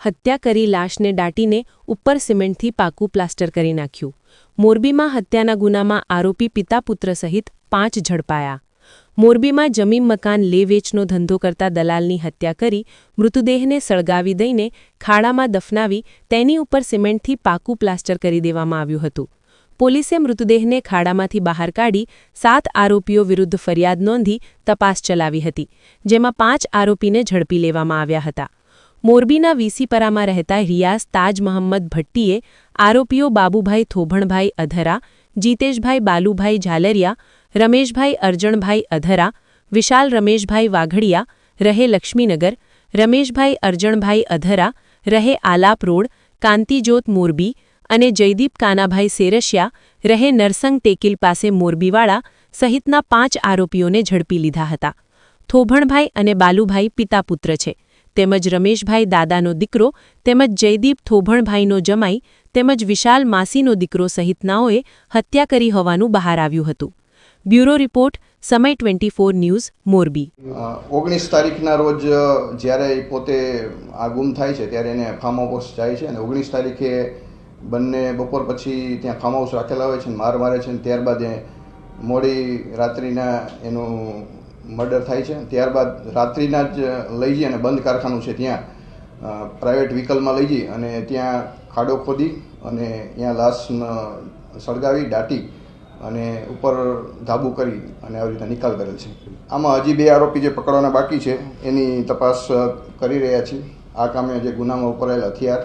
હત્યા કરી લાશને દાટીને ઉપર સિમેન્ટથી પાકું પ્લાસ્ટર કરી નાખ્યું। મોરબીમાં હત્યાના ગુનામાં આરોપી પિતા પુત્ર સહિત 5 ઝડપાયા। મોરબીમાં જમીન મકાન લે વેચનો ધંધો કરતા દલાલની હત્યા કરી મૃતદેહને સળગાવી દઈને ખાડામાં દફનાવી તેની ઉપર સિમેન્ટથી પાકું પ્લાસ્ટર કરી દેવામાં આવ્યું હતું। પોલીસે મૃતદેહને ખાડામાંથી બહાર કાઢી 7 આરોપીઓ વિરુદ્ધ ફરિયાદ નોંધી તપાસ ચલાવી હતી, જેમાં 5 આરોપીને ઝડપી લેવામાં આવ્યા હતા। મોરબીના વીસીપરામાં રહેતા રિયાઝ તાજ મહંમદ ભટ્ટીએ આરોપીઓ બાબુભાઈ થોભણભાઈ અધરા, જીતેશભાઈ બાલુભાઈ ઝાલરિયા, રમેશભાઈ અરજણભાઈ અધરા, વિશાલ રમેશભાઈ વાઘડિયા, રહે લક્ષ્મીનગર, રમેશભાઈ અરજણભાઈ અધરા, રહે આલાપ રોડ, કાંતિજોત મોરબી અને જયદીપ કાનાભાઈ સેરસિયા, રહે નરસંગ ટેકિલ પાસે મોરબીવાળા સહિતના 5 આરોપીઓને ઝડપી લીધા હતા। થોભણભાઈ અને બાલુભાઈ પિતા પુત્ર છે, તેમજ રમેશભાઈ દાદાનો દીકરો તેમજ જયદીપ થોભણભાઈનો જમાઈ તેમજ વિશાલ માસીનો દીકરો સહિતનાઓએ હત્યા કરી હોવાનું બહાર આવ્યું હતું। બ્યુરો રિપોર્ટ, સમય 24 ન્યૂઝ, મોરબી। 19 તારીખના રોજ જ્યારે પોતે આ ગુમ થાય છે ત્યારે એને ફાર્મ હાઉસ જાય છે અને 19 તારીખે બંને બપોર પછી ત્યાં ફાર્મ હાઉસ રાખેલા હોય છે અને માર મારે છે અને ત્યારબાદ એ મોડી રાત્રિના એનું મર્ડર થાય છે। ત્યારબાદ રાત્રિના જ લઈ જઈ અને બંધ કારખાનું છે ત્યાં પ્રાઇવેટ વ્હીકલમાં લઈ જઈ અને ત્યાં ખાડો ખોદી અને ત્યાં લાશ સળગાવી દાટી અને ઉપર ધાબુ કરી અને આવી રીતે નિકાલ કરેલ છે। આમાં હજી 2 આરોપી જે પકડવાના બાકી છે એની તપાસ કરી રહ્યા છીએ। આ કામે જે ગુનામાં વપરાયેલ હથિયાર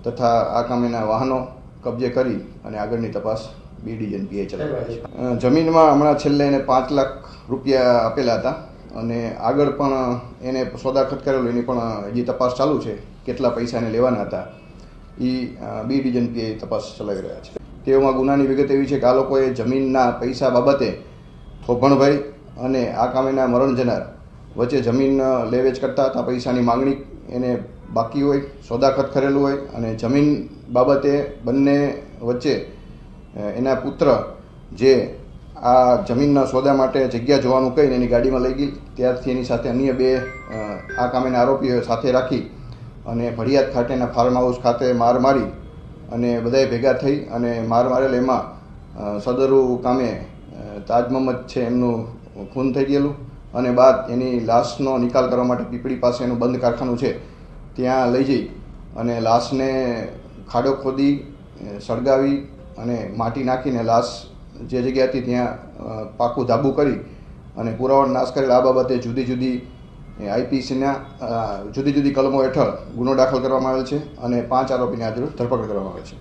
તથા આ કામેના વાહનો કબજે કરી અને આગળની તપાસ બી ડિવિઝન પીઆઈ ચલાવી છે। જમીનમાં હમણાં છેલ્લે એને 5 લાખ રૂપિયા આપેલા હતા અને આગળ પણ એને સોદાખત કરેલું એની પણ હજી તપાસ ચાલુ છે। કેટલા પૈસા એને લેવાના હતા એ બી ડિવિઝન પીઆઈ તપાસ ચલાવી રહ્યા છે। તેઓમાં ગુનાની વિગત એવી છે કે આ લોકોએ જમીનના પૈસા બાબતે થોભણભાઈ અને આ કામેના મરણ જનાર વચ્ચે જમીન લે વેચ કરતા હતા। પૈસાની માંગણી એને બાકી હોય, સોદાખત કરેલું હોય અને જમીન બાબતે બંને વચ્ચે એના પુત્ર જે આ જમીનના સોદા માટે જગ્યા જોવાનું કહીને એની ગાડીમાં લઈ ગઈ, ત્યારથી એની સાથે અન્ય 2 આ કામેના આરોપીઓ સાથે રાખી અને ભડિયાદ ખાતેના ફાર્મ હાઉસ ખાતે માર મારી અને બધાએ ભેગા થઈ અને માર મારેલ એમાં સદરુ કામે તાજ મહંમદ છે એમનું ખૂન થઈ ગયેલું અને બાદ એની લાશનો નિકાલ કરવા માટે પીપળી પાસે એનું બંધ કારખાનું છે ત્યાં લઈ જઈ અને લાશને ખાડો ખોદી સળગાવી અને માટી નાખીને લાશ જે જગ્યા હતી ત્યાં પાકું ધાબુ કરી અને પુરાવાનો નાશ કરેલ। આ બાબતે જુદી જુદી આઈપીસીના જુદી જુદી કલમો હેઠળ ગુનો દાખલ કરવામાં આવેલ છે અને 5 આરોપીને આજરોજ ધરપકડ કરવામાં આવે છે।